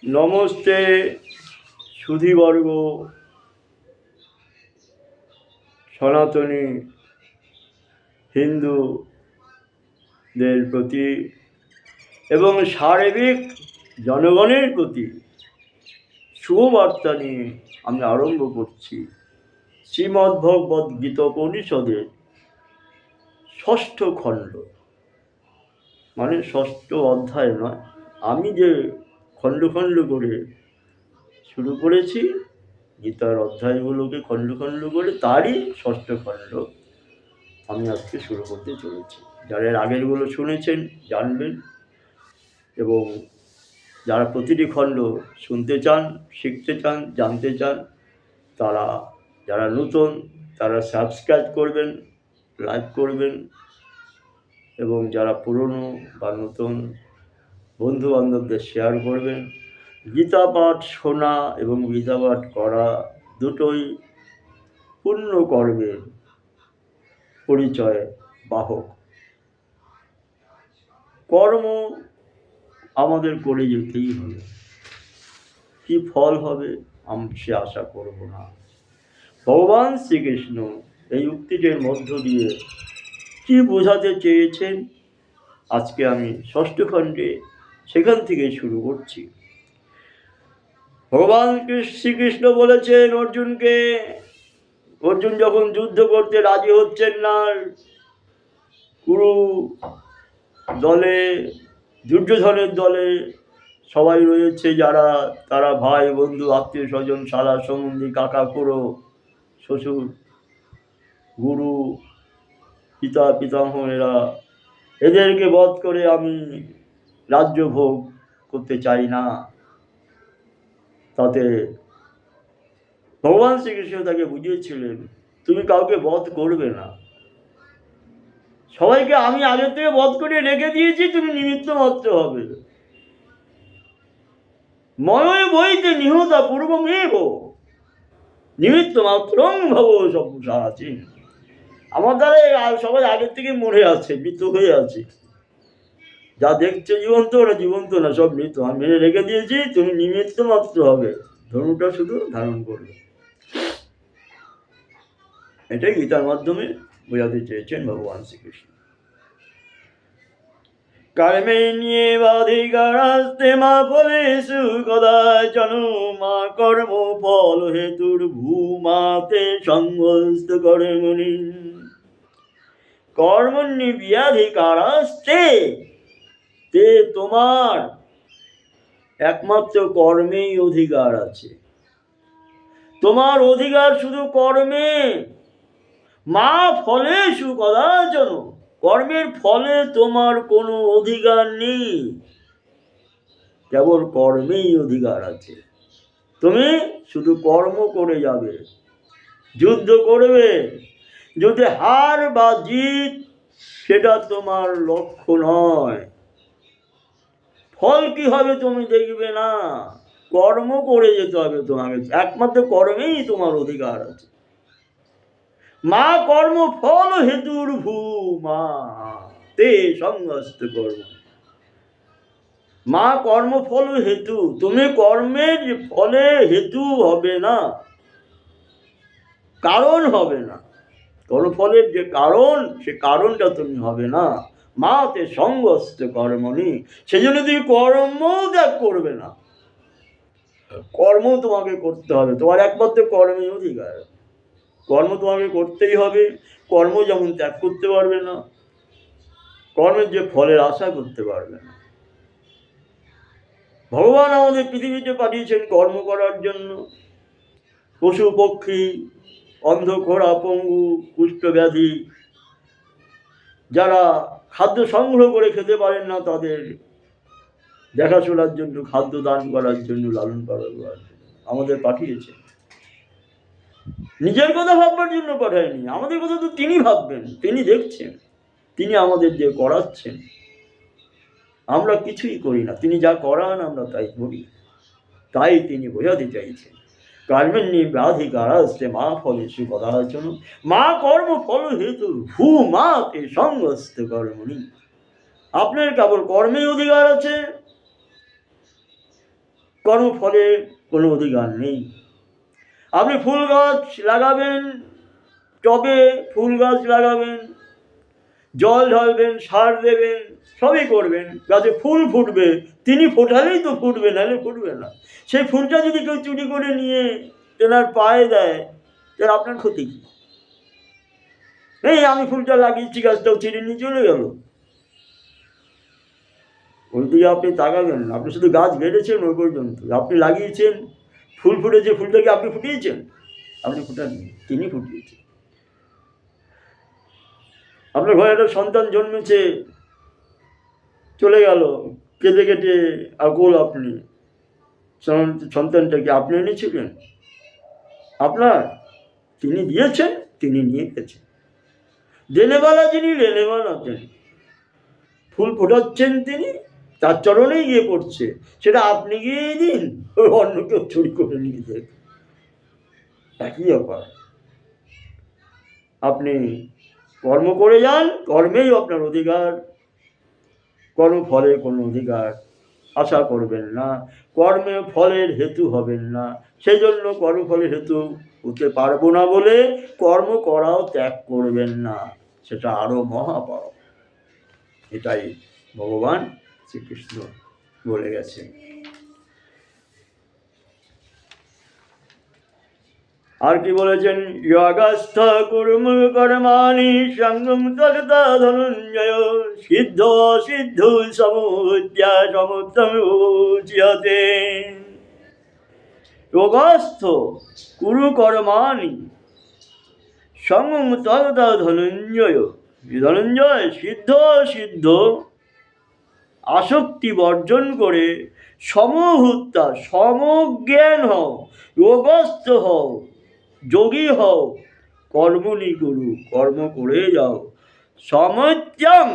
নমস্তে সুধীবর্গ, সনাতনী হিন্দুদের প্রতি এবং সার্বিক জনগণের প্রতি শুভবার্তা নিয়ে আমি আরম্ভ করছি শ্রীমদ্ভগবদ্গীতোপনিষদের ষষ্ঠ খণ্ড, মানে ষষ্ঠ অধ্যায় নয়, আমি যে খণ্ড খণ্ড করে শুরু করেছি গীতার অধ্যায়গুলোকে খণ্ড খণ্ড করে, তারই ষষ্ঠ খণ্ড আমি আজকে শুরু করতে চলেছি। যারা এর আগেরগুলো শুনেছেন জানবেন, এবং যারা প্রতিটি খণ্ড শুনতে চান, শিখতে চান, জানতে চান, তারা যারা নতুন তারা সাবস্ক্রাইব করবেন, লাইক করবেন, এবং যারা পুরনো বা নতুন বন্ধু বান্ধবদের শেয়ার করবেন। গীতা পাঠ শোনা এবং গীতা পাঠ করা দুটোই পূর্ণ কর্মের পরিচয় বাহক। কর্ম আমাদের করে যেতেই হবে, কি ফল হবে আমি সে আশা করব না। ভগবান শ্রীকৃষ্ণ এই উক্তিটির মধ্য দিয়ে কি বোঝাতে চেয়েছেন আজকে আমি ষষ্ঠ খণ্ডে সেখান থেকে শুরু করছি। ভগবান শ্রীকৃষ্ণ বলেছেন অর্জুনকে, অর্জুন যখন যুদ্ধ করতে রাজি হচ্ছেন না, কুরু দলে দুর্যোধনের দলে সবাই রয়েছে যারা, তারা ভাই বন্ধু আত্মীয় স্বজন সারা সম্বন্ধী কাকা খুড়ো শ্বশুর গুরু পিতা পিতামহ, এদেরকে বধ করে আমি রাজ্য ভোগ করতে চাই না। তাতে ভগবান শ্রীকৃষ্ণ তাকে বুঝিয়েছিলেন তুমি কাউকে বধ করবে না, সবাইকে আমি আগের থেকে বধ করে রেখে দিয়েছি, তুমি নিমিত্ত মাত্র হবে। ময় বইতে নিহতা পূর্বমেব নিমিত্ত মাত্রং ভব সব্যসাচী। আমার দ্বারা সবাই আগের থেকে মরে আছে, মৃত হয়ে আছে, যা দেখছে জীবন্ত না জীবন্ত না সব মৃত, আমি মেরে রেখে দিয়েছি, তুমি নিমিত্ত মাত্র হবে, ধনুটা শুধু ধারণ করবে। এটাই গীতার মাধ্যমে বোঝাতে চেয়েছেন ভগবান শ্রীকৃষ্ণ। কর্মেণ্যেবাধিকারস্তে মা ফলেষু কদাচন মা কর্ম ফল হেতুর ভূমাতে সংগস্ত কর্মণি। কর্মণ্যেবাধিকারস্তে, তে তোমার একমাত্র কর্মেই অধিকার আছে, তোমার অধিকার শুধু কর্মে। মা ফলেষু কদাচন, কর্মের ফলে তোমার কোনো অধিকার নেই, কেবল কর্মেই অধিকার আছে। তুমি শুধু কর্ম করে যাবে, যুদ্ধ করবে, যুদ্ধে হার বা জিত সেটা তোমার লক্ষ্য নয়। ফল কি হবে তুমি দেখবে না, কর্ম করে যেতে হবে তোমাকে, একমাত্র কর্মেই তোমার অধিকার আছে। মা কর্ম ফল হেতুর ভূমা তে সংগস্ত কর্ম। মা কর্মফল হেতু, তুমি কর্মের ফলে হেতু হবে না, কারণ হবে না। কর্মফলের যে কারণ, সে কারণটা তুমি হবে না। মা তে সংগস্ত কর্মণি, সেজন্য তুমি কর্ম ত্যাগ করবে না, কর্ম তোমাকে করতে হবে, তোমার একমাত্র কর্মের অধিকার, কর্ম তোমাকে করতেই হবে। কর্ম যেমন ত্যাগ করতে পারবে না, কর্মের যে ফলের আশা করতে পারবে না। ভগবান আমাদের পৃথিবীতে পাঠিয়েছেন কর্ম করার জন্য। পশু পক্ষী, অন্ধ খোড়া পঙ্গু কুষ্ঠব্যাধি, যারা খাদ্য সংগ্রহ করে খেতে পারেন না, তাদের দেখাশোনার জন্য, খাদ্য দান করার জন্য, লালন পালন করার জন্য আমাদের পাঠিয়েছেন। নিজের কথা ভাববার জন্য পাঠায়নি, আমাদের কথা তো তিনি ভাববেন, তিনি দেখছেন, তিনি আমাদের যে করাচ্ছেন। আমরা কিছুই করি না, তিনি যা করান আমরা তাই করি। তাই তিনি বোঝাতে চাইছেন কর্মেণ্যেবাধিকারস্তে মা ফলেষু কদাচন মা কর্ম ফল হেতু ভূমাতে সংগস্ত কর্মণি। আপনার কেবল কর্মে অধিকার আছে, কর্মফলে কোনো অধিকার নেই। আপনি ফুল গাছ লাগাবেন, টবে ফুল গাছ লাগাবেন, জল ঢালবেন, সার দেবেন, সবই করবেন, গাছে ফুল ফুটবে, তিনি ফোটালেই তো ফুটবে, নাহলে ফুটবে না। সেই ফুলটা যদি কেউ চুরি করে নিয়ে তেনার পায়ে দেয়, তাহলে আপনার ক্ষতি কি? এই আমি ফুলটা লাগিয়েছি, গাছটাও ছিঁড়ে নিয়ে চলে গেল, ওই দিকে আপনি তাকাবেন না। আপনি শুধু গাছ বেড়েছেন ওই পর্যন্ত, আপনি লাগিয়েছেন, ফুল ফুটেছে, ফুলটাকে আপনি ফুটিয়েছেন? আপনি ফুটাননি, তিনি ফুটিয়েছেন। আপনার ঘরে একটা সন্তান জন্মেছে, চলে গেল, কেঁদে কেটে আকুল আপনি, সন্তানটাকে আপনি এনেছিলেন? আপনার? তিনি দিয়েছেন, তিনি নিয়ে গেছেন। দেনেওয়ালা যিনি, লেনেওয়ালা তিনি। ফুল ফোটাচ্ছেন তিনি, তার চরণেই গিয়ে পড়ছে, সেটা আপনি গিয়ে দিন, অন্য কেউ চুরি করে নিয়ে যায়, একই ব্যাপার। আপনি কর্ম করে যান, কর্মেই আপনার অধিকার, কর্মফলে কোনো অধিকার আশা করবেন না, কর্মে ফলের হেতু হবেন না। সেই জন্য কর্মফলের হেতু হতে পারবো না বলে কর্ম করাও ত্যাগ করবেন না, সেটা আরো মহাপাপ। এটাই ভগবান শ্রীকৃষ্ণ বলে গেছেন। আর কি বলেছেন? যোগস্থ কুর্ম কর্মাণি সঙ্গম তগতা ধনঞ্জয় সিদ্ধ সিদ্ধ সমুদ্যা সমুদ্রম উচ্যতে। যোগস্থ কুরু কর্মাণি সঙ্গম তগতা ধনঞ্জয়, ধনঞ্জয় সিদ্ধ সিদ্ধ আসক্তি বর্জন করে সমহুত্তা সমজ্ঞান হও, যোগস্থ হও, যোগী হও, কর্মণি গুরু কর্ম করে যাও, সমত্যং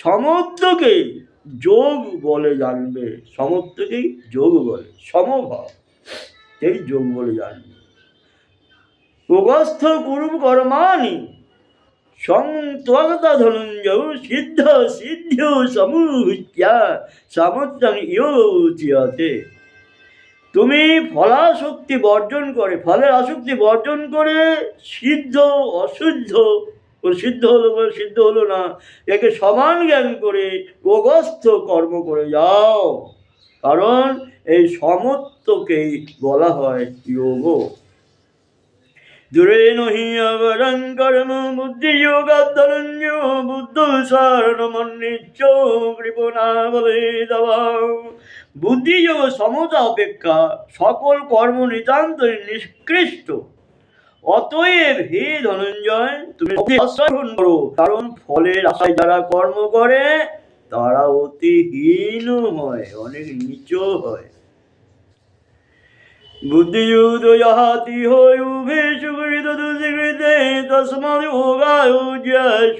সমত্বকে যোগ বলে জানবে, সমত্বকেই যোগ বলে, সমভাব এই যোগ বলে জানবে। যোগস্থ কুরু কর্মাণি সংত্বগতা ধনঞ্জয় সিদ্ধ সিদ্ধ সমুচ্যা সমত্বং ইয়োচ্যতে। তুমি ফলাসক্তি বর্জন করে, ফলের আসক্তি বর্জন করে সিদ্ধ অশুদ্ধ, সিদ্ধ হলো বলে সিদ্ধ হলো না, একে সমান জ্ঞান করে যোগস্থ কর্ম করে যাও, কারণ এই সমত্বকেই বলা হয় যোগ। দূরে নহি অবরং কর্ম বুদ্ধি যোগাধনঞ্জয় বুদ্ধ সারণমন্নিচ্চ কৃপণা বলে দেওয়া। বুদ্ধিযোগ সমতা অপেক্ষা সকল কর্ম নিতান্ত নিষ্কৃষ্ট। অতএব হে ধনঞ্জয়, তুমি গ্রহণ করো, কারণ ফলের আশায় যারা কর্ম করে তারা অতি হীন হয়, অনেক নিচ হয়। বুদ্ধিযুক্ত যাহাতি হয় উভে সুকৃত দুষ্কৃতে তস্মাৎ যোগায়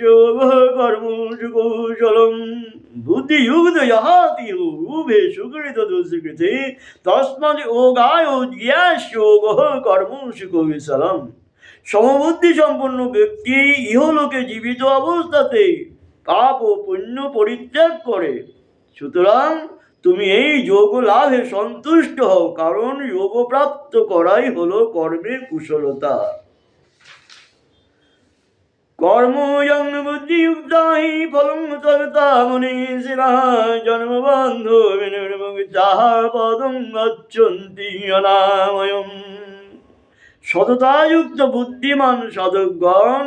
যোগ কর্ম সুকুশলম। বুদ্ধিযুক্ত যাহাতি হয় উভে সুকৃত দুষ্কৃতে তস্মাৎ যোগায় যোগ কর্ম সুকুশলম। সমবুদ্ধি সম্পন্ন ব্যক্তি ইহলোকে জীবিত অবস্থাতে পাপ ও পুণ্য পরিত্যাগ করে। সুতরাং তুমি এই যোগ লাভে সন্তুষ্ট হও, কারণ যোগ প্রাপ্ত করাই হলো কর্মের কুশলতা। কর্মযং বুদ্ধিযুক্তা হি ফলং তগতা মনীষিণঃ জন্মবন্ধো বিনির্মুক্তাঃ পদং গচ্ছন্তি অনাময়ম। সততাযুক্ত বুদ্ধিমান সাধকগণ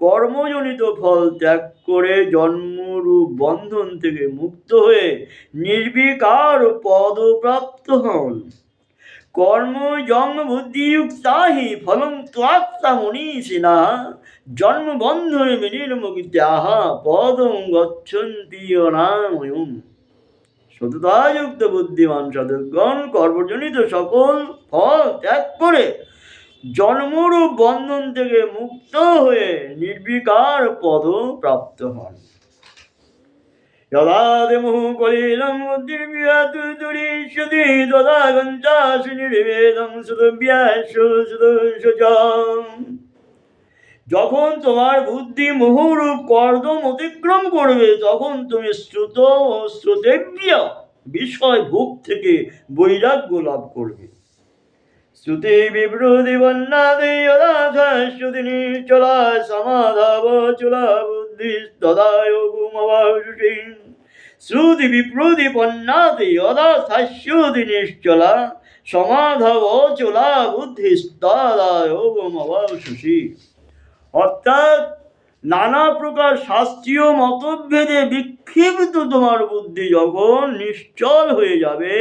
কর্মজনিত ফল ত্যাগ করে জন্মরূপ বন্ধন থেকে মুক্ত হয়ে নির্বিকার পদপ্রাপ্ত হন। কর্মযং বুদ্ধিযুক্তা হি ফলং ত্যাক্তা মনীষিণঃ জন্মবন্ধনে বিনির্মুক্তাঃ পদং গচ্ছন্তি অনাময়ম। সততাযুক্ত বুদ্ধিমান সাধকগণ কর্মজনিত সকল ফল ত্যাগ করে জন্মরূপ বন্ধন থেকে মুক্ত হয়ে নির্বিকার পদ প্রাপ্ত হন। যদা দেমুঃ কলিলং বুদ্ধির্বিহাত দুরিষ্যতি তদা গঞ্জাসি নির্বেদং সুতভ্যাসু সুদোষজাং। যখন তোমার বুদ্ধি মোহরূপ কর্দম অতিক্রম করবে, তখন তুমি শ্রুত ও শ্রোতেভ্য বিষয় ভোগ থেকে বৈরাগ্য লাভ করবে। শ্রুতি বিব্রতি বন্যাদি যথাশ্রুতি নিশ্চলা সমাধাব চলা বুদ্ধি তদায় গুমবাসুষী। শ্রুতি বিপ্রতি বন্যাদি যথাশ্রুতি নিশ্চলা সমাধাব চলা বুদ্ধি তদায় গুমবাসুষী। অর্থাৎ নানা প্রকার শাস্ত্রীয় মতভেদে বিক্ষিপ্ত তোমার বুদ্ধি যখন নিশ্চল হয়ে যাবে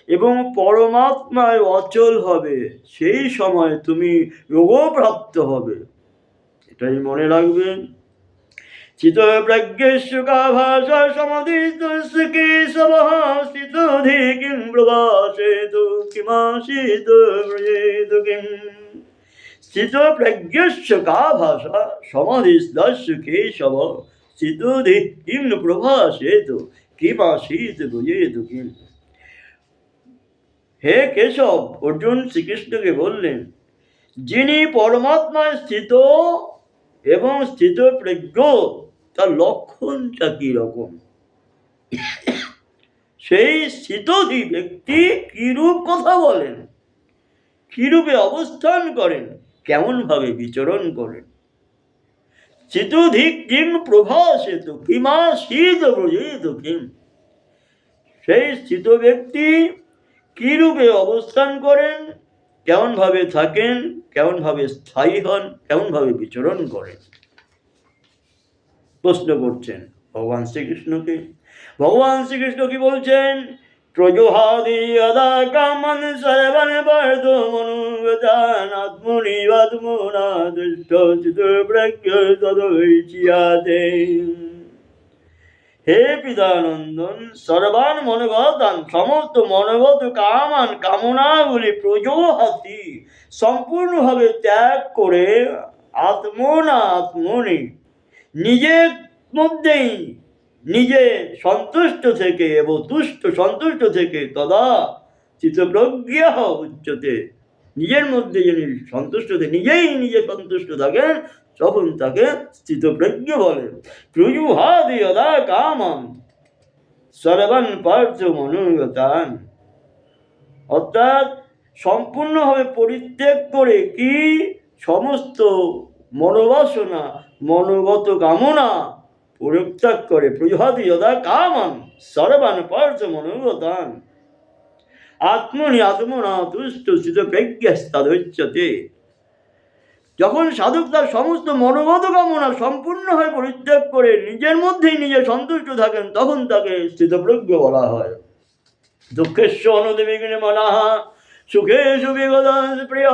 এবং পরমাত্মায় অচল হবে, সেই সময় তুমি যোগপ্রাপ্ত হবে। এটাই মনে রাখবেন। চিত প্রজ্ঞেষু কা ভাষা সমাধিস্তস্য কেশবঃ স্থিতোধি কিং প্রভাষেতু কিমাসিত ব্রজেতু কিং। স্থিত প্রজ্ঞস্য কা ভাষা সমাধিস্তস্য কেশবঃ স্থিতোধি কিং প্রভাষেতু কিমাসিত ব্রজেতু কিং। হে কেশব, অর্জুন শ্রীকৃষ্ণকে বললেন, যিনি পরমাত্মায় স্থিত এবং স্থিত প্রজ্ঞ, তার লক্ষণটা কি রকম? সেই স্থিতধি ব্যক্তি কিরূপ কথা বলেন, কিরূপে অবস্থান করেন, কেমন ভাবে বিচরণ করেন। স্থিতধি কিং প্রভাষেতু কিমাসিত ব্রজেতু কিং। সেই স্থিত ব্যক্তি কিরূপে অবস্থান করেন, কেমন ভাবে থাকেন, কেমন ভাবে স্থায়ী হন, কেমন ভাবে বিচরণ করেন, প্রশ্ন করছেন ভগবান শ্রীকৃষ্ণকে। ভগবান শ্রীকৃষ্ণ কি বলছেন? ত্রজোহাদি যদা কামান সর্বন বর্ধ মনুগতান আত্মনি আত্মনা দুষ্ট চিত প্রজ্ঞ তদৈচিয়াতে। হে পিতানন্দন, সর্বান মনোগতান, সমস্ত মনোগত কামান, কামনাগুলি প্রজোহাতি, সম্পূর্ণভাবে ত্যাগ করে আত্মনা আত্মনি, নিজের মধ্যেই নিজে সন্তুষ্ট থেকে এবং সন্তুষ্ট থেকে তদা চিত্তপ্রজ্ঞ উচ্চতে, নিজের মধ্যে যিনি সন্তুষ্ট থেকে নিজেই নিজে সন্তুষ্ট থাকেন তখন তাকে স্থিতপ্রজ্ঞ বলেন। প্রজুহাদি যদা কামান সর্বান পার্থ মনোগতান। অর্থাৎ সম্পূর্ণভাবে পরিত্যাগ করে কি সমস্ত মনোবাসনা, মনোগত কামনা পরিত্যাগ করে। প্রজুহাদি যদা কামান সর্বান পার্থ মনোগতান আত্মনি আত্মনা তুষ্ট স্থিত প্রজ্ঞাস্তদুচ্যতে। যখন সাধক তার সমস্ত মনোগত কামনা সম্পূর্ণভাবে পরিত্যাগ করে নিজের মধ্যেই নিজে সন্তুষ্ট থাকেন, তখন তাকে স্থিতপ্রজ্ঞ বলা হয়। দুঃখেস্য অনুদ্বিগ্ন মনঃ সুখেষু বিগত প্রিয়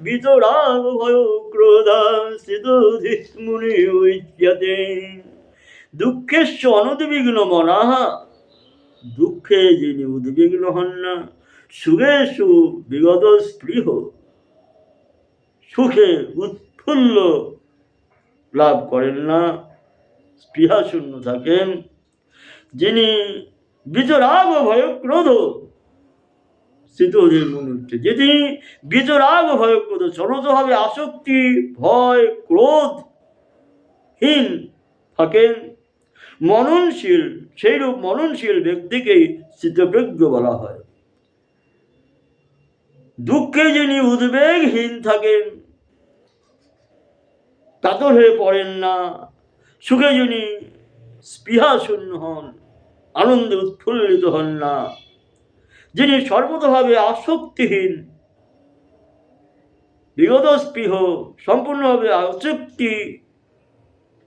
বিতরাগ ভয় ক্রোধ স্থিতোধি মুনি উচ্যতে। দুঃখেস্য অনুদ্বিগ্ন মনঃ, দুঃখে যিনি উদ্বিগ্ন হন না। সুখেষু বিগত স্পৃহ, সুখে উৎফুল্ল লাভ করেন না, স্পৃহা শূন্য থাকেন। যিনি বিতরাগ ভয় ক্রোধ স্থিতোধি মুনি উচ্যতে, যিনি বিতরাগ ভয় ক্রোধ সর্বতভাবে আসক্তি, ভয়, ক্রোধহীন থাকেন, মননশীল, সেইরূপ মননশীল ব্যক্তিকেই স্থিতপ্রজ্ঞ বলা হয়। দুঃখে যিনি উদ্বেগহীন থাকেন, কাতর হয়ে পড়েন না, সুখে যিনি স্পৃহাশূন্য হন, আনন্দে উৎফুল্লিত হন না, যিনি সর্বতভাবে আসক্তিহীন, বিগত স্পৃহ, সম্পূর্ণভাবে আসক্তি,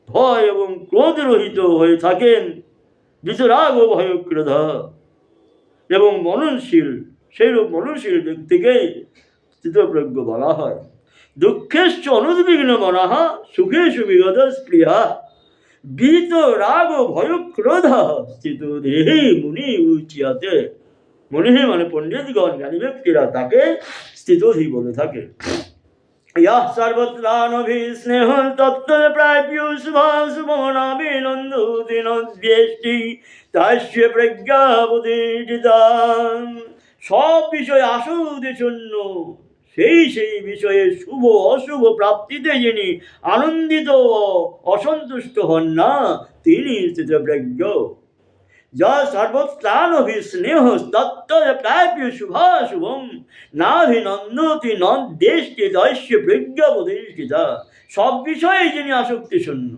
ভয় এবং ক্রোধ রহিত হয়ে থাকেন, বিতরাগ ও ভয়ক্রোধ এবং মননশীল, সেইরূপ মননশীল ব্যক্তিকেই স্থিতপ্রজ্ঞ বলা হয়। দুঃখেশ্চ অনুদ্বিগ্ন মনঃ সুখেষু বিগত স্পৃহা বিতরাগ ভয়ক্রোধ স্থিতোধি মুনি উচ্যতে। মুনি মানে পণ্ডিতগণ, জ্ঞানী ব্যক্তিরা তাকে স্থিতোধি বলে থাকে। ইয়ঃ সর্বত্রানভিস্নেহ তত্ত্ব প্রাপ্যুষ্ভাসুমনাভিনন্দতি নদ্যেষ্টি তাস্য প্রজ্ঞা বুদ্ধিতা। সব বিষয়ে আসক্তি শূন্য, সেই বিষয়ে শুভ অশুভ প্রাপ্তিতে যিনি আনন্দিত অসন্তুষ্ট হন না, তিনি স্থিতপ্রজ্ঞ। যা সর্বত্রানভিস্নেহ তত্তদ প্রাপ্য শুভাশুভম নাভিনন্দতি নন্দেশকে দৈশ্য প্রজ্ঞাপদেশিতা। সব বিষয়ে যিনি আসক্তি শূন্য,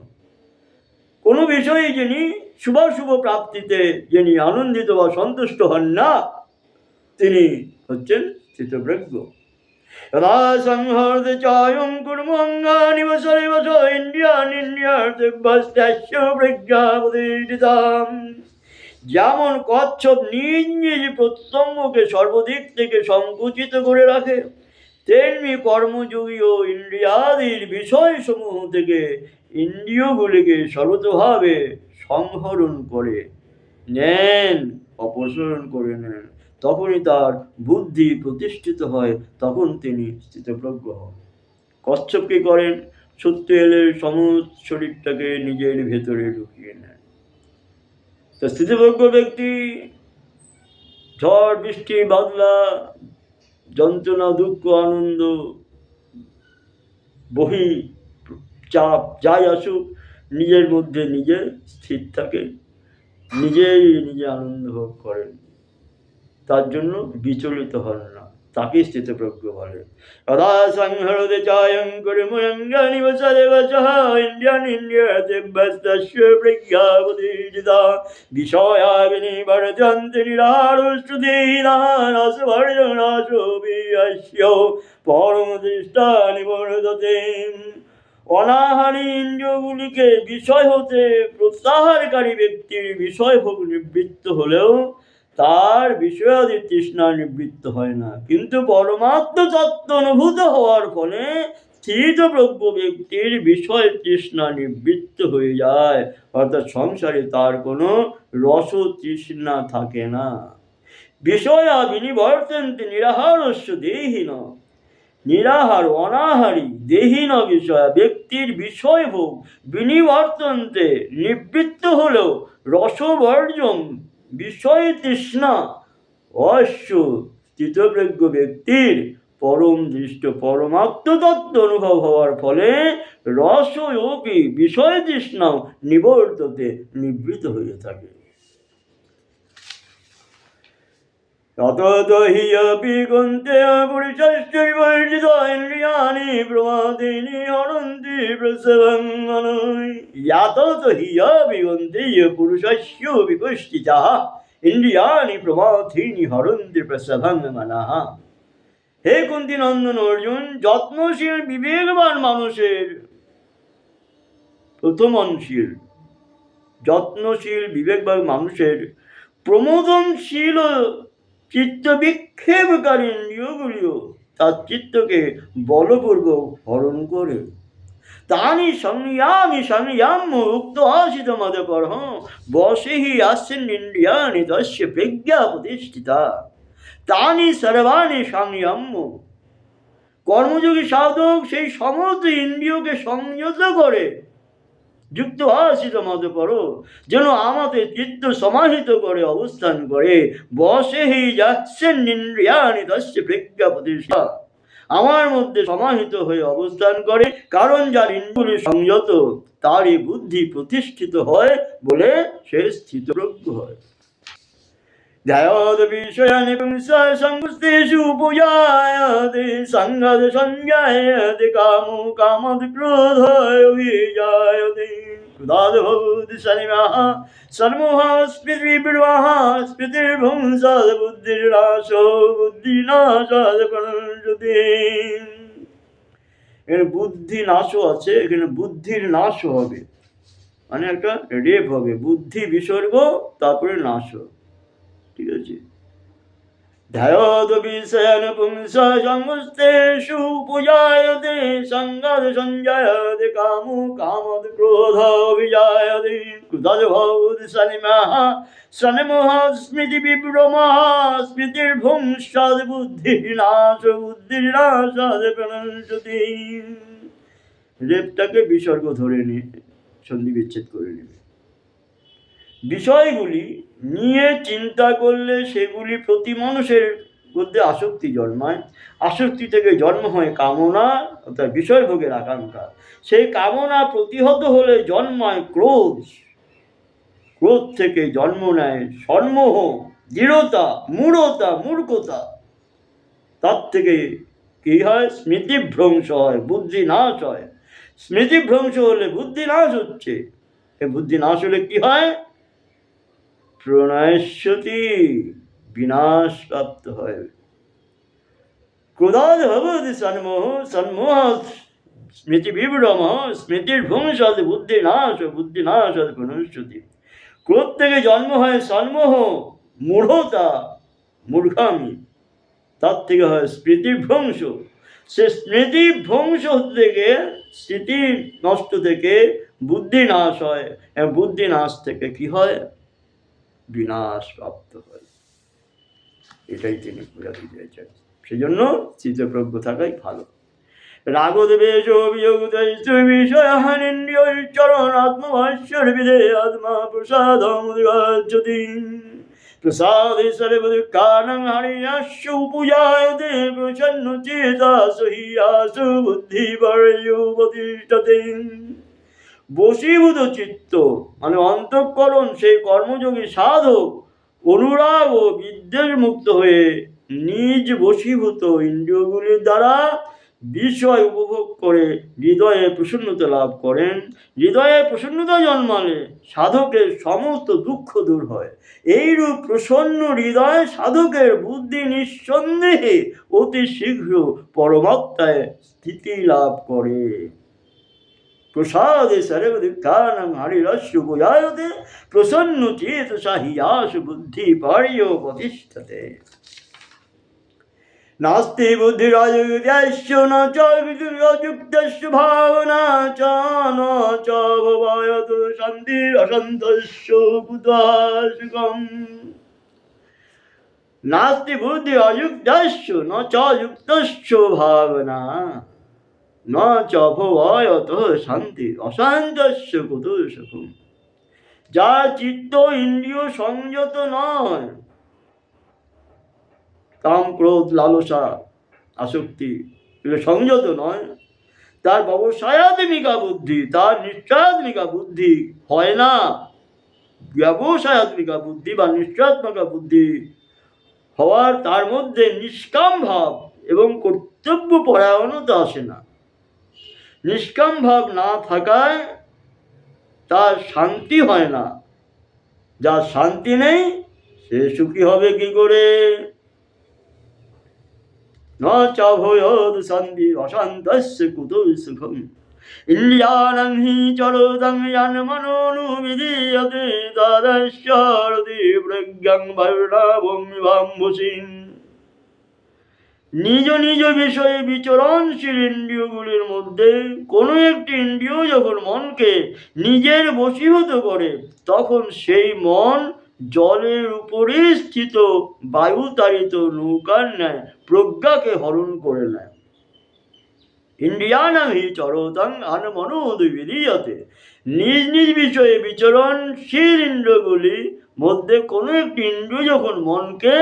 কোনো বিষয়ে যিনি শুভাশুভ প্রাপ্তিতে যিনি আনন্দিত বা সন্তুষ্ট হন না, তিনি হচ্ছেন স্থিতপ্রজ্ঞ। यदा संहर्ते चायं कुर्मङ्गानि वसरे वसो ইন্দ্রিয়ার্থে প্রজ্ঞাপদেশিতাম। যেমন কচ্ছপ নিজ নিজ প্রত্যঙ্গকে সর্বদিক থেকে সংকুচিত করে রাখে, তেমনি কর্মযোগীও ইন্দ্রিয়াদির বিষয়সমূহ থেকে ইন্দ্রিয়গুলিকে সর্বতভাবে সংহরণ করে নেন, অপসারণ করে নেন। তখনই তার বুদ্ধি প্রতিষ্ঠিত হয়, তখন তিনি স্থিতপ্রজ্ঞ হন। কচ্ছপ কি করেন? সত্য এলে সমস্ত শরীরটাকে নিজের ভেতরে ঢুকিয়ে নেন। তো স্থিতপ্রজ্ঞ ব্যক্তি ঝড় বৃষ্টি বাদলা যন্ত্রণা দুঃখ আনন্দ বহি চাপ যাই আসুক, নিজের মধ্যে নিজে স্থির থাকে, নিজেই নিজে আনন্দ ভোগ করেন, তার জন্য বিচলিত হন না, তাকে স্থিতপ্রজ্ঞ বলে। যদা সংহরতে চায়ং কুর্মঙ্গানি বসরে বসঃ ইন্দ্রিয়ার্থেভ্যস্তস্য প্রজ্ঞাপদেশিতা। বিষয়া বিনিবর্তন্তে নিরাহারশ্রুতিহীনানাসবর্জনাশোভিয়স্য পরমদৃষ্টা নিবর্ততে। অনাহারী ইন্দ্রিয়গুলিকে বিষয় হতে প্রত্যাহারকারী ব্যক্তির বিষয়ভোগ নিবৃত্ত হলেও তার বিষয়াদি তৃষ্ণা নিবৃত্ত হয় না, কিন্তু পরমাত্ম তত্ত্ব অনুভূত হওয়ার ফলে স্থিতপ্রজ্ঞ ব্যক্তির বিষয় তৃষ্ণা নিবৃত্ত হয়ে যায়, অর্থাৎ সংসারে তার কোনো রস তৃষ্ণা থাকে না। বিষয়া বিনিবর্তন্তে নিরাহারস্য দেহিন। নিরাহার অনাহারী দেহীন বিষয় ব্যক্তির বিষয়ভোগ বিনিবর্তন্তে নিবৃত্ত হলেও রসবর্জন বিষয় তৃষ্ণা অশ্য স্থিতপ্রজ্ঞ ব্যক্তির পরম দৃষ্ট পরমাত্ম তত্ত্ব অনুভব হওয়ার ফলে রসযোগী বিষয় তৃষ্ণাও নিবর্ততে নিবৃত হয়ে থাকে। তত হি অপি কুন্তে পুরুষস্য বিবর্জিত ইন্দ্রিয়াণি প্রমাদীনি হরন্তি প্রসবং মনঃ। ইয়াতত হি অপি কুন্তে পুরুষস্য বিপুষ্টিতঃ ইন্দ্রিয়াণি প্রমাদীনি হরন্তি প্রসবং মনঃ। হে কুন্তি নন্দন অর্জুন, যত্নশীল বিবেকবান মানুষের প্রথমনশীল যত্নশীল বিবেকবান মানুষের প্রমোদনশীল চিত্ত বিক্ষেপকারী ইন্দ্রিয়গুলিও তার চিত্তকে বলপূর্বক হরণ করে। তানি সংয়ামি সংয়াম্য উক্ত আসিত মদপর বসে হি আসছেন ইন্দ্রিয়াণি তস্য প্রজ্ঞা প্রতিষ্ঠিতা। তানি সর্বাণি সংয়াম্য। কর্মযোগী সাধক সেই সমস্ত ইন্দ্রিয়কে সংযত করে, যুক্ত আসিত মদপর, যেন আমাদের চিত্ত সমাহিত করে অবস্থান করে। বসে হি যাচ্ছেন ইন্দ্রিয়াণি তস্য প্রজ্ঞা প্রতিষ্ঠা। আমার মধ্যে সমাহিত হয়ে অবস্থান করে, কারণ যার ইন্দ্রিয়গুলি সংযত তারই বুদ্ধি প্রতিষ্ঠিত হয় বলে সে স্থিতপ্রজ্ঞ হয়। ধ্যায়ত বিষয়ানি পুংসঃ সংস্তেষু পূজায়তে সংগত সঞ্জায়তে কামো কামদ ক্রোধয় অভিজায়তে। ক্রোধাদ ভবতি সনিমঃ সন্মোহः স্মৃতিবিভ্রমः স্মৃতির্ভ্রংশাৎ বুদ্ধির্নাশো বুদ্ধিনাশাৎ প্রণশ্যতি। এখানে বুদ্ধি নাশও আছে, এখানে বুদ্ধির নাশও হবে, মানে একটা রেপ হবে, বুদ্ধি বিসর্গ তারপরে নাশ। ঠিক আছে। ধ্যায়ত বিষয়ান পুংসঃ সংস্তেষু পূজায়তে সংগত সঞ্জায়তে কামো কামদ ক্রোধ অভিজায়তে। ক্রোধাদ ভবতি সনিমঃ সন্মোহः স্মৃতিবিভ্রমः স্মৃতির্ভ্রংশাৎ বুদ্ধির্নাশাৎ প্রণশ্যতি। রেপটাকে বিসর্গ ধরে নিয়ে সন্ধি বিচ্ছেদ করে নেবে। বিষয়গুলি নিয়ে চিন্তা করলে সেগুলি প্রতি মানুষের মধ্যে আসক্তি জন্মায়। আসক্তি থেকে জন্ম হয় কামনা, অর্থাৎ বিষয়ভোগের আকাঙ্ক্ষা। সেই কামনা প্রতিহত হলে জন্মায় ক্রোধ। ক্রোধ থেকে জন্ম নেয় সন্মোহ, দৃঢ়তা, মূঢ়তা, মূর্খতা। তার থেকে কি হয়? স্মৃতিভ্রংশ হয়, বুদ্ধি নাশ হয়। স্মৃতিভ্রংশ হলে বুদ্ধি নাশ হচ্ছে। বুদ্ধি নাশ হলে কি হয়? প্রণয়স্যতি, বিনাশ প্রাপ্ত হয়। ক্রোধাদ ভবতি সন্মোহ, সন্মোহ স্মৃতি বিভ্রম, স্মৃতির ভ্রংশ, বুদ্ধি নাশ, বুদ্ধি নাশ প্রণয়স্যতি। ক্রোধ থেকে জন্ম হয় সন্মোহ, মূঢ়তা, মূর্খামি। তার থেকে হয় স্মৃতিভ্রংশ। সে স্মৃতিভ্রংশ থেকে, স্মৃতি নষ্ট থেকে বুদ্ধি নাশ হয়। বুদ্ধি নাশ থেকে কি হয়? বিনাশ প্রাপ্ত হয়। এটাই তিনি বোঝাতে চেয়েছেন। সেই জন্য চিত্তপ্রজ্ঞ থাকাই ভালো। রাগদ্বেষ বিষয়হানিন্দ্রিয় চরণ আত্মভাষ্যর বিধে আত্মা প্রসাদং উদ্গচ্ছতি। প্রসাদে সর্বদুঃখানাং হরিয়াস্য উপজায়তে প্রসন্নচেতাসো হি আশু বুদ্ধিপর্যুপতিষ্ঠতে। বশীভূত চিত্ত মানে অন্তঃকরণ, সেই কর্মযোগী সাধক অনুরাগ ও বিদ্বেষ মুক্ত হয়ে নিজ বশীভূত ইন্দ্রিয়গুলির দ্বারা বিষয় উপভোগ করে হৃদয়ে প্রসন্নতা লাভ করেন। হৃদয়ে প্রসন্নতা জন্মালে সাধকের সমস্ত দুঃখ দূর হয়। এইরূপ প্রসন্ন হৃদয় সাধকের বুদ্ধি নিঃসন্দেহে অতি শীঘ্র পরমাত্মায় স্থিতি লাভ করে। প্রসাদে সর্বদুঃখানাং হরিরস্য উপজায়তে প্রসন্নচেতসা হি আশু বুদ্ধিপর্যুপতিষ্ঠতে। নাস্তি বুদ্ধিরাজুর্যস্য ন চ যুক্তস্য ভাবনা চ ন চ ভবায়ত শান্তিরসন্তস্য কুতঃ সুখম। নাস্তি বুদ্ধি অযুক্তস্য ন চ যুক্তস্য ভাবনা ন চ ভবায়ত শান্তি অশান্তস্য কুতঃ সুখম। যার চিত্ত ইন্দ্রিয় সংযত নয়, কাম ক্রোধ লালসা আসক্তি এগুলো সংযত নয়, তার ব্যবসায়াত্মিকা বুদ্ধি, তার নিশ্চয়াত্মিকা বুদ্ধি হয় না। ব্যবসায়াত্মিকা বুদ্ধি বা নিশ্চয়াত্মিকা বুদ্ধি হওয়ার তার মধ্যে নিষ্কাম ভাব এবং কর্তব্য পরায়ণতা আসে না। নিষ্কাম ভাব না থাকায় তার শান্তি হয় না। যার শান্তি নেই সে সুখী হবে কি করে? ন চ ভূয়োৎ শান্তি অশান্তস্য কুতঃ সুখম। ইন্দ্রিয়াণাং হি চরতাং ইয়ান মনোনুবিধীয়তে তদস্যরতি প্রজ্ঞাং বায়ুর্নাভং বিভাম্বসীম। নিজ নিজ বিষয়ে বিচরণশীল ইন্দ্রিয়গুলির মধ্যে কোনো একটি ইন্দ্রিয় যখন মনকে নিজের বশীভূত করে, তখন সেই মন জলের উপরে স্থিত বায়ুতাড়িত নৌকার ন্যায় প্রজ্ঞাকে হরণ করে নেয়। ইন্দ্রিয়াণাং হি চরতাং ইয়ান মনোনুবিধীয়তে। নিজ নিজ বিষয়ে বিচরণশীল ইন্দ্রিয়গুলির মধ্যে কোনো একটি ইন্দ্রিয় যখন মনকে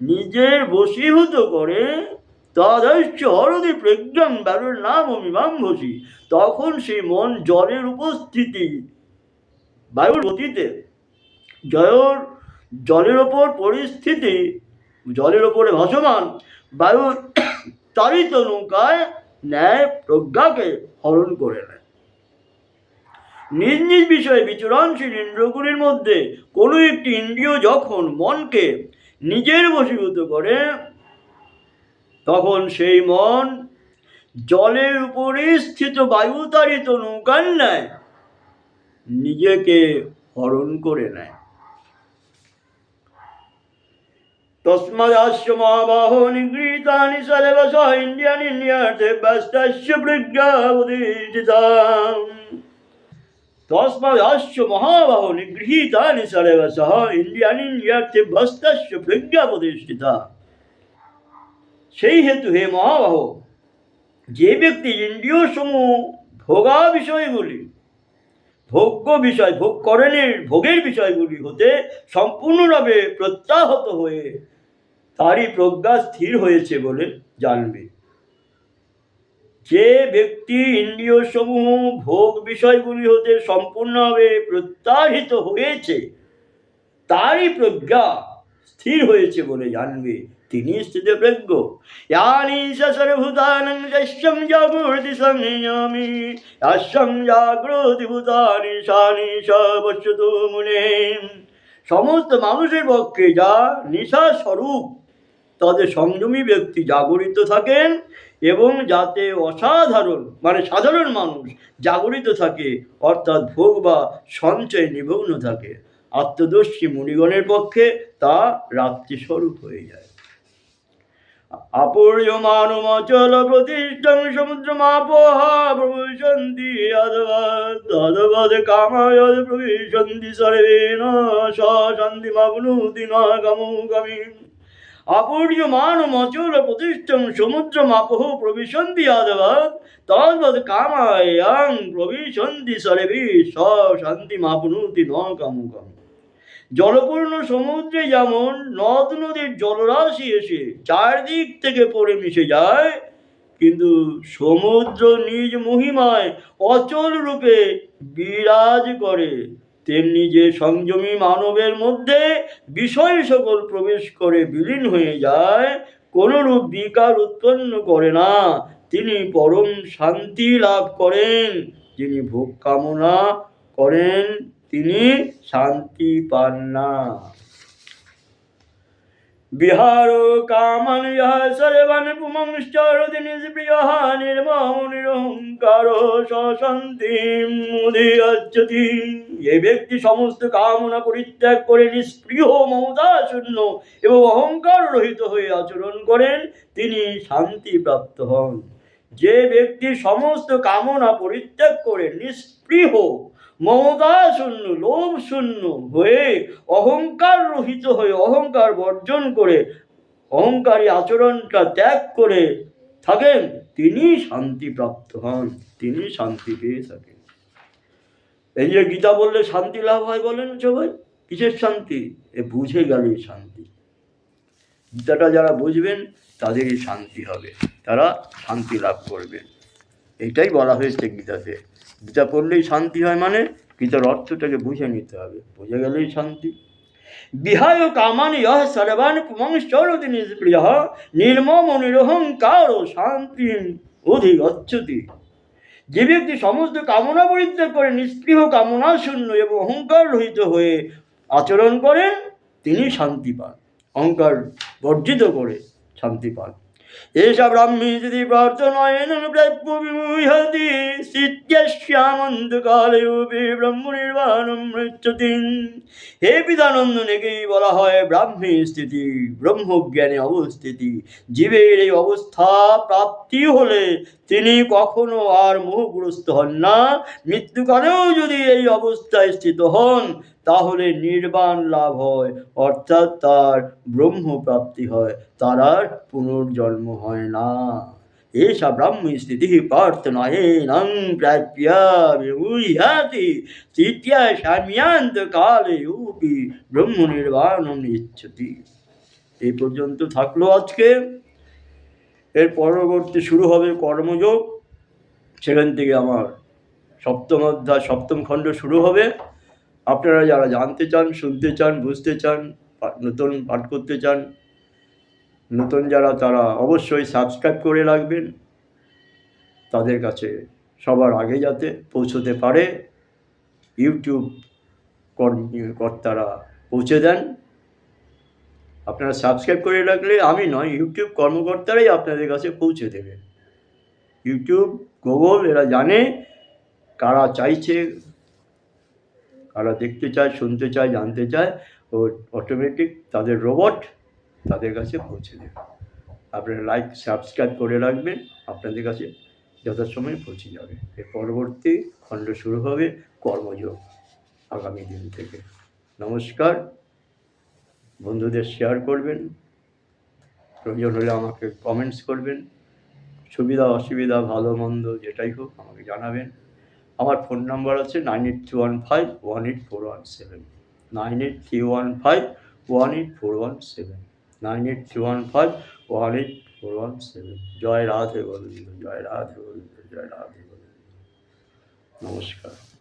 নিজের বশীভূত করে, তদস্য হরতি প্রজ্ঞাং বায়ুর্নাভমিমাম্ভসি। তখন সেই মন জলের উপস্থিতি, বায়ুর গতিতে জলের ওপর পরিস্থিতি, জলের ওপরে ভাসমান বায়ুর তাড়িত নৌকায় ন্যায় প্রজ্ঞাকে হরণ করে নেয়। নিজ নিজ বিষয়ে বিচরণশীল ইন্দ্রিয়গুলির মধ্যে কোনো একটি ইন্দ্রিয় যখন মনকে নিজের বশীভূত করে, তখন সেই মন জলের উপরে স্থিত বায়ুতাড়িত নৌকার ন্যায় নিজেকে হরণ করে নেয়। তস্মাদস্য মহাবাহো নিগৃহীতানি সর্বশঃ ইন্দ্রিয়াণীন্দ্রিয়ার্থে ব্যস্তস্য প্রজ্ঞা প্রতিষ্ঠিতা। তস্মাদস্য মহাবাহো নিগৃহীতানি সর্বশঃ ইন্দ্রিয়াণীন্দ্রিয়ার্থে ব্যস্তস্য প্রজ্ঞা প্রতিষ্ঠিতা। সেই হেতু হে মহাবাহ, যে ব্যক্তি ইন্দ্রিয় সমূহ ভোগা বিষয়গুলি, ভোগ্য বিষয় ভোগ করেনের ভোগের বিষয়গুলি হতে সম্পূর্ণভাবে প্রত্যাহত হয়ে তারই প্রজ্ঞা স্থির হয়েছে বলে জানবে। যে ব্যক্তি ইন্দ্রিয় সমূহ ভোগ বিষয়গুলি হতে সম্পূর্ণভাবে প্রত্যাহিত হয়েছে, তারই প্রজ্ঞা স্থির হয়েছে বলে জানবে, তিনি স্থিতপ্রজ্ঞ। ইয়ানি সর্বভূতানাং যস্যং জাগৃতি সংযমি যস্যং জাগ্রতি ভূতানি সানি সবশ্যতু মুনে। সমস্ত মানুষের পক্ষে যা নিশা স্বরূপ, তাদের সংযমী ব্যক্তি জাগরিত থাকেন, এবং যাতে অসাধারণ মানে সাধারণ মানুষ জাগরিত থাকে, অর্থাৎ ভোগ বা সঞ্চয় নিমগ্ন থাকে, আত্মদর্শী মুনিগণের পক্ষে তা রাত্রি স্বরূপ হয়ে যায়। আপূর্যমানমচল প্রতিষ্ঠং সমুদ্রমাপোহা প্রবিশন্তি তদবদ কামায়দ প্রবিশন্তি সর্বেণ স শান্তিমাপ্নুতি ন গমোগমি। আপূর্যমানমচল প্রতিষ্ঠং সমুদ্রমাপোহ প্রবিশন্তি আদবদ তদ্বদ কামায়ং প্রবিশন্তি সর্বে স শান্তিমাপ্নুতি ন গমোগমি। জলপূর্ণ সমুদ্রে যেমন নদ নদীর জলরাশি এসে চারদিক থেকে পড়ে মিশে যায়, কিন্তু সমুদ্র নিজ মহিমায় অচল রূপে বিরাজ করে, তেমনি যে সংযমী মানবের মধ্যে বিষয় সকল প্রবেশ করে বিলীন হয়ে যায়, কোনরূপ বিকার উৎপন্ন করে না, তিনি পরম শান্তি লাভ করেন। যিনি ভোগ কামনা করেন তিনি শান্তি পান না। বিহার কামান ইহ সর্বান পুংশ্চরতি নিষ্প্রিয়ঃ নির্মম নিরহংকার সশান্তিম মুদিয়চ্ছতি। এই ব্যক্তি সমস্ত কামনা পরিত্যাগ করে নিষ্প্রিয়, মমতা শূন্য এবং অহংকার রহিত হয়ে আচরণ করেন, তিনি শান্তি প্রাপ্ত হন। যে ব্যক্তি সমস্ত কামনা পরিত্যাগ করে নিষ্প্রিয়, মমতা শূন্য, লোভ শূন্য হয়ে অহংকার রহিত হয়ে অহংকার বর্জন করে অহংকারী আচরণটা ত্যাগ করে থাকেন, তিনি শান্তি প্রাপ্ত হন, তিনি শান্তি পেয়ে থাকেন। এই যে গীতা বললে শান্তি লাভ হয় বলেন সবাই, কিসের শান্তি? এ বুঝে গেলে শান্তি। গীতাটা যারা বুঝবেন তাদেরই শান্তি হবে, তারা শান্তি লাভ করবেন। এইটাই বলা হয়েছে গীতাতে। গীতা পড়লেই শান্তি হয় মানে গীতার অর্থটাকে বুঝে নিতে হবে, বুঝে গেলেই শান্তি। বিহায় কামানি ইহ সর্বান পুংশ্চরতি নিষ্প্রিয়ঃ নির্মম নিরহংকার শান্তিম অধিগচ্ছতি। যে ব্যক্তি সমস্ত কামনা পরিত্যাগ করে নিষ্প্রিয়, কামনা শূন্য এবং অহংকার রহিত হয়ে আচরণ করেন, তিনি শান্তি পান, অহংকার বর্জিত করে শান্তি পান। এষা ব্রাহ্মী যদি প্রার্থনায়েন প্রাপ্য বিমুহ্যতি স্থিত্যস্যামন্তকালেপি ব্রহ্ম নির্বাণম মৃচ্যতি। হে পিতানন্দন, একেই বলা হয় ব্রাহ্মী স্থিতি, ব্রহ্মজ্ঞানে অবস্থিতি। জীবের এই অবস্থা প্রাপ্তি হলে তিনি কখনো আর মোহগ্রস্ত হন না। মৃত্যুকালেও যদি এই অবস্থায় স্থিত হন, তাহলে নির্বাণ লাভ হয়, অর্থাৎ তার ব্রহ্মপ্রাপ্তি হয়, তার আর পুনর্জন্ম হয় না। এষা ব্রাহ্মী স্থিতি প্রার্থনায়েনং প্রাপ্য বিমুহ্যতি স্থিত্যস্যামন্তকালেপি ব্রহ্ম নির্বাণম ইচ্ছতি। এই পর্যন্ত থাকলো আজকে। এর পরবর্তী শুরু হবে কর্মযোগ। সেখান থেকে আমার সপ্তম অধ্যায়, সপ্তম খণ্ড শুরু হবে। আপনারা যারা জানতে চান, শুনতে চান, বুঝতে চান, নতুন পাঠ করতে চান, নতুন যারা, তারা অবশ্যই সাবস্ক্রাইব করে রাখবেন, তাদের কাছে সবার আগে যাতে পৌঁছতে পারে ইউটিউব কর্তারা পৌঁছে দেন। আপনারা সাবস্ক্রাইব করে রাখলে আমি নয়, ইউটিউব কর্মকর্তারাই আপনাদের কাছে পৌঁছে দেবে। ইউটিউব, গুগল এরা জানে কারা চাইছে, কারা দেখতে চায়, শুনতে চায়, জানতে চায়, ও অটোমেটিক তাদের রোবট তাদের কাছে পৌঁছে দেবে। আপনারা লাইক সাবস্ক্রাইব করে রাখবেন, আপনাদের কাছে যথাসময়ে পৌঁছে যাবে। এর পরবর্তী খণ্ড শুরু হবে কর্মযোগ আগামী দিন থেকে। নমস্কার। বন্ধুদের শেয়ার করবেন, প্রয়োজন হলে আমাকে কমেন্টস করবেন, সুবিধা অসুবিধা ভালো মন্দ যেটাই হোক আমাকে জানাবেন। আমার ফোন নাম্বার আছে 9831518417, 9831518417, 9831518417। 417। জয় রাধে গোবিন্দ, জয় রাধে গোবিন্দ, জয় রাধে গোবিন্দ। নমস্কার।